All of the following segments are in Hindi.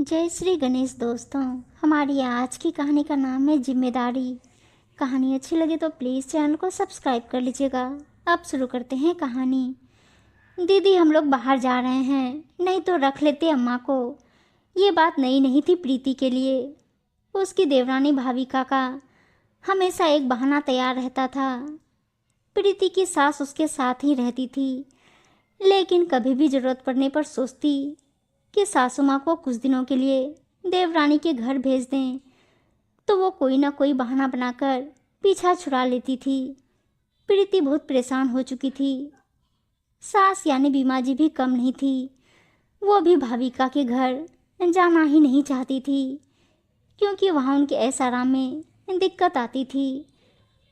जय श्री गणेश दोस्तों। हमारी आज की कहानी का नाम है जिम्मेदारी। कहानी अच्छी लगे तो प्लीज़ चैनल को सब्सक्राइब कर लीजिएगा। अब शुरू करते हैं कहानी। दीदी हम लोग बाहर जा रहे हैं, नहीं तो रख लेते अम्मा को। ये बात नई नहीं थी प्रीति के लिए। उसकी देवरानी भाविका का हमेशा एक बहाना तैयार रहता था। प्रीति की सास उसके साथ ही रहती थी, लेकिन कभी भी ज़रूरत पड़ने पर सोचती कि सासू माँ को कुछ दिनों के लिए देवरानी के घर भेज दें, तो वो कोई ना कोई बहाना बनाकर पीछा छुड़ा लेती थी। प्रीति बहुत परेशान हो चुकी थी। सास यानी बीमा जी भी कम नहीं थी। वो भी भाविका के घर जाना ही नहीं चाहती थी, क्योंकि वहाँ उनके ऐश आराम में दिक्कत आती थी।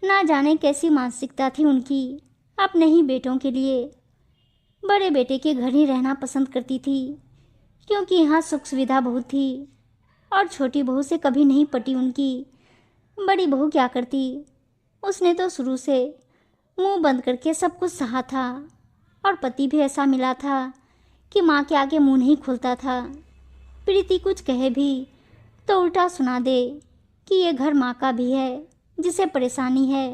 ना जाने कैसी मानसिकता थी उनकी। अपने ही बेटों के लिए बड़े बेटे के घर ही रहना पसंद करती थी, क्योंकि यहाँ सुख सुविधा बहुत थी। और छोटी बहू से कभी नहीं पटी उनकी। बड़ी बहू क्या करती, उसने तो शुरू से मुंह बंद करके सब कुछ सहा था। और पति भी ऐसा मिला था कि माँ के आगे मुंह नहीं खुलता था। प्रीति कुछ कहे भी तो उल्टा सुना दे कि ये घर माँ का भी है, जिसे परेशानी है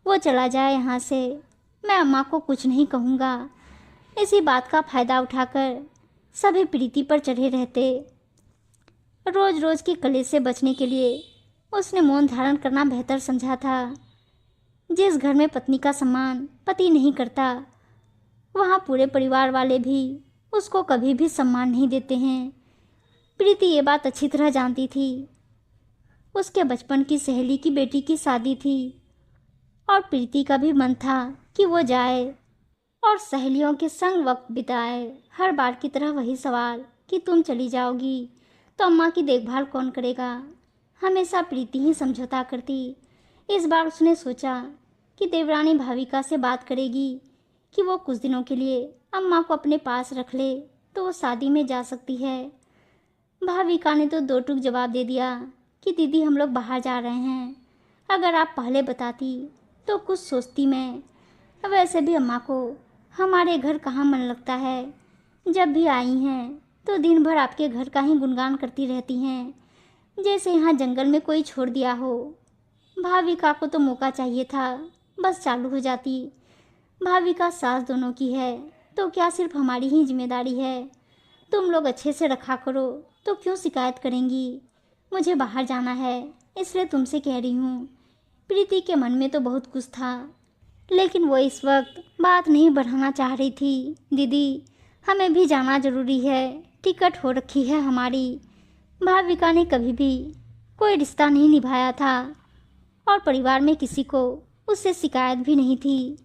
वो चला जाए यहाँ से, मैं अम्मा को कुछ नहीं कहूँगा। इसी बात का फ़ायदा उठाकर सभी प्रीति पर चढ़े रहते। रोज रोज के कलेश से बचने के लिए उसने मौन धारण करना बेहतर समझा था। जिस घर में पत्नी का सम्मान पति नहीं करता, वहाँ पूरे परिवार वाले भी उसको कभी भी सम्मान नहीं देते हैं। प्रीति ये बात अच्छी तरह जानती थी। उसके बचपन की सहेली की बेटी की शादी थी, और प्रीति का भी मन था कि वो जाए और सहेलियों के संग वक्त बिताए। हर बार की तरह वही सवाल कि तुम चली जाओगी तो अम्मा की देखभाल कौन करेगा। हमेशा प्रीति ही समझौता करती। इस बार उसने सोचा कि देवरानी भाविका से बात करेगी कि वो कुछ दिनों के लिए अम्मा को अपने पास रख ले, तो वो शादी में जा सकती है। भाविका ने तो दो टूक जवाब दे दिया कि दीदी हम लोग बाहर जा रहे हैं, अगर आप पहले बताती तो कुछ सोचती मैं। वैसे भी अम्मा को हमारे घर कहाँ मन लगता है, जब भी आई हैं तो दिन भर आपके घर का ही गुणगान करती रहती हैं, जैसे यहाँ जंगल में कोई छोड़ दिया हो। भाविका को तो मौका चाहिए था, बस चालू हो जाती। भाविका सास दोनों की है, तो क्या सिर्फ हमारी ही जिम्मेदारी है। तुम लोग अच्छे से रखा करो, तो क्यों शिकायत करेंगी। मुझे बाहर जाना है, इसलिए तुमसे कह रही हूँ। प्रीति के मन में तो बहुत कुछ था, लेकिन वो इस वक्त बात नहीं बढ़ाना चाह रही थी। दीदी हमें भी जाना ज़रूरी है, टिकट हो रखी है हमारी। भाविका ने कभी भी कोई रिश्ता नहीं निभाया था, और परिवार में किसी को उससे शिकायत भी नहीं थी।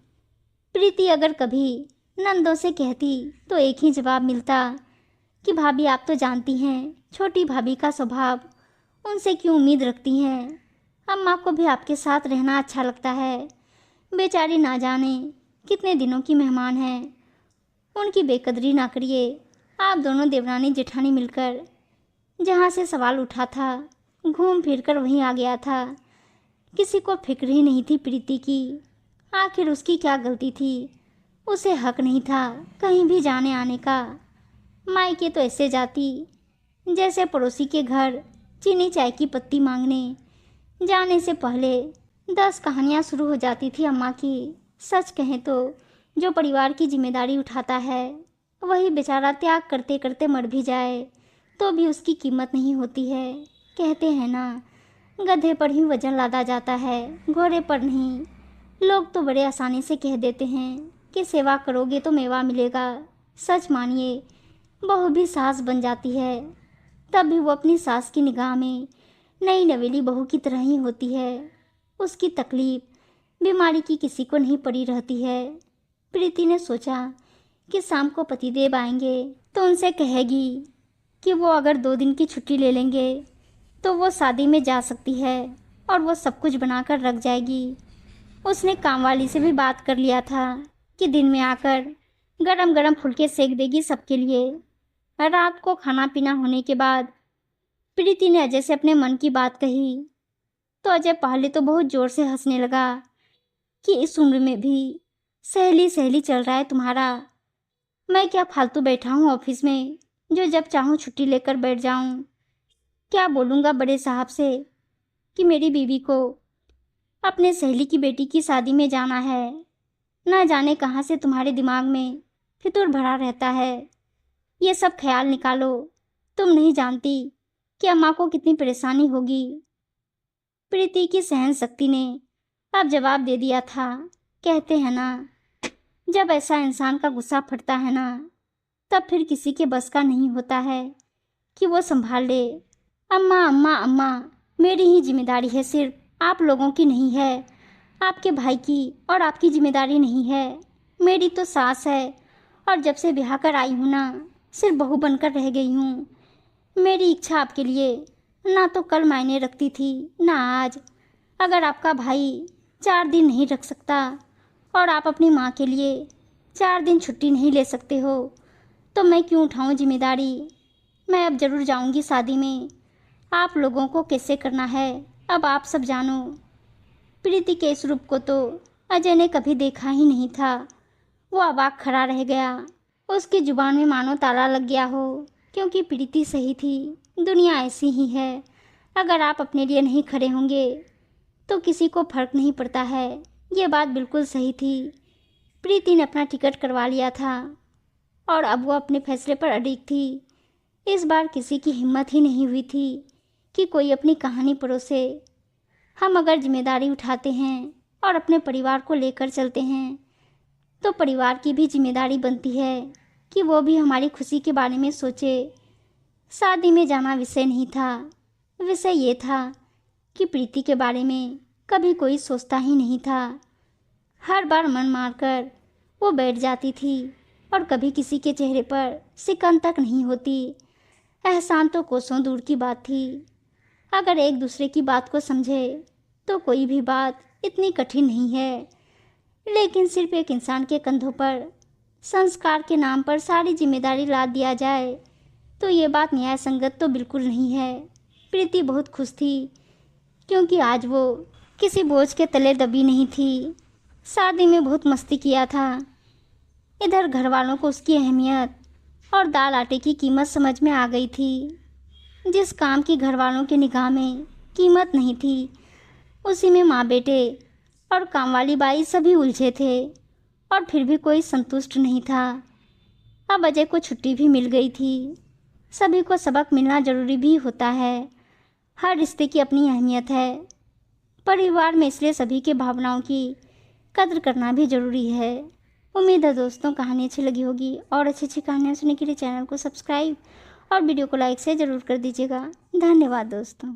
प्रीति अगर कभी नंदों से कहती तो एक ही जवाब मिलता कि भाभी आप तो जानती हैं छोटी भाभी का स्वभाव, उनसे क्यों उम्मीद रखती हैं। अम्मा को भी आपके साथ रहना अच्छा लगता है, बेचारी ना जाने कितने दिनों की मेहमान हैं, उनकी बेकदरी ना करिए। आप दोनों देवरानी जेठानी मिलकर जहाँ से सवाल उठा था घूम फिर कर वहीं आ गया था। किसी को फिक्र ही नहीं थी प्रीति की। आखिर उसकी क्या गलती थी, उसे हक नहीं था कहीं भी जाने आने का। मायके तो ऐसे जाती जैसे पड़ोसी के घर चीनी चाय की पत्ती मांगने। जाने से पहले 10 कहानियाँ शुरू हो जाती थी अम्मा की। सच कहें तो जो परिवार की जिम्मेदारी उठाता है, वही बेचारा त्याग करते करते मर भी जाए तो भी उसकी कीमत नहीं होती है। कहते हैं ना, गधे पर ही वजन लादा जाता है, घोड़े पर नहीं। लोग तो बड़े आसानी से कह देते हैं कि सेवा करोगे तो मेवा मिलेगा। सच मानिए, बहू भी सास बन जाती है, तब भी वो अपनी सास की निगाह में नई नवेली बहू की तरह ही होती है। उसकी तकलीफ बीमारी की किसी को नहीं पड़ी रहती है। प्रीति ने सोचा कि शाम को पतिदेव आएंगे तो उनसे कहेगी कि वो अगर 2 दिन की छुट्टी ले लेंगे तो वो शादी में जा सकती है, और वो सब कुछ बनाकर रख जाएगी। उसने कामवाली से भी बात कर लिया था कि दिन में आकर गरम गरम फुलके सेक देगी सबके लिए। रात को खाना पीना होने के बाद प्रीति ने अजय से अपने मन की बात कही, तो अजय पहले तो बहुत ज़ोर से हंसने लगा कि इस उम्र में भी सहेली सहेली चल रहा है तुम्हारा। मैं क्या फालतू बैठा हूँ ऑफिस में, जो जब चाहूँ छुट्टी लेकर बैठ जाऊँ। क्या बोलूँगा बड़े साहब से कि मेरी बीवी को अपने सहेली की बेटी की शादी में जाना है। ना जाने कहाँ से तुम्हारे दिमाग में फितूर भरा रहता है। ये सब ख्याल निकालो। तुम नहीं जानती कि अम्मा को कितनी परेशानी होगी। प्रीति की सहन शक्ति ने अब जवाब दे दिया था। कहते हैं ना, जब ऐसा इंसान का गुस्सा फटता है ना, तब फिर किसी के बस का नहीं होता है कि वो संभाल ले। अम्मा अम्मा अम्मा, मेरी ही जिम्मेदारी है, सिर्फ आप लोगों की नहीं है। आपके भाई की और आपकी जिम्मेदारी नहीं है। मेरी तो सास है और जब से ब्याह कर आई हूँ ना, सिर्फ बहू बनकर रह गई हूँ। मेरी इच्छा आपके लिए ना तो कल मायने रखती थी ना आज। अगर आपका भाई 4 दिन नहीं रख सकता और आप अपनी माँ के लिए 4 दिन छुट्टी नहीं ले सकते हो, तो मैं क्यों उठाऊँ जिम्मेदारी। मैं अब ज़रूर जाऊँगी शादी में। आप लोगों को कैसे करना है अब आप सब जानो। प्रीति के इस रूप को तो अजय ने कभी देखा ही नहीं था। वो अवाक खड़ा रह गया। उसकी जुबान में मानो ताला लग गया हो, क्योंकि प्रीति सही थी। दुनिया ऐसी ही है। अगर आप अपने लिए नहीं खड़े होंगे तो किसी को फर्क नहीं पड़ता है। ये बात बिल्कुल सही थी। प्रीति ने अपना टिकट करवा लिया था और अब वो अपने फैसले पर अडिग थी। इस बार किसी की हिम्मत ही नहीं हुई थी कि कोई अपनी कहानी परोसे। हम अगर जिम्मेदारी उठाते हैं और अपने परिवार को लेकर चलते हैं, तो परिवार की भी जिम्मेदारी बनती है कि वो भी हमारी खुशी के बारे में सोचे। शादी में जाना विषय नहीं था। विषय ये था कि प्रीति के बारे में कभी कोई सोचता ही नहीं था। हर बार मन मारकर वो बैठ जाती थी और कभी किसी के चेहरे पर सिकन तक नहीं होती। एहसान तो कोसों दूर की बात थी। अगर एक दूसरे की बात को समझे तो कोई भी बात इतनी कठिन नहीं है। लेकिन सिर्फ एक इंसान के कंधों पर संस्कार के नाम पर सारी जिम्मेदारी लाद दिया जाए तो ये बात न्याय संगत तो बिल्कुल नहीं है। प्रीति बहुत खुश थी, क्योंकि आज वो किसी बोझ के तले दबी नहीं थी। शादी में बहुत मस्ती किया था। इधर घर वालों को उसकी अहमियत और दाल आटे की कीमत समझ में आ गई थी। जिस काम की घर वालों के निगाह में कीमत नहीं थी, उसी में माँ बेटे और काम वाली बाई सभी उलझे थे और फिर भी कोई संतुष्ट नहीं था। अब अजय को छुट्टी भी मिल गई थी। सभी को सबक मिलना जरूरी भी होता है। हर रिश्ते की अपनी अहमियत है परिवार में, इसलिए सभी के भावनाओं की कद्र करना भी ज़रूरी है। उम्मीद है दोस्तों कहानी अच्छी लगी होगी, और अच्छी अच्छी कहानियाँ सुनने के लिए चैनल को सब्सक्राइब और वीडियो को लाइक से ज़रूर कर दीजिएगा। धन्यवाद दोस्तों।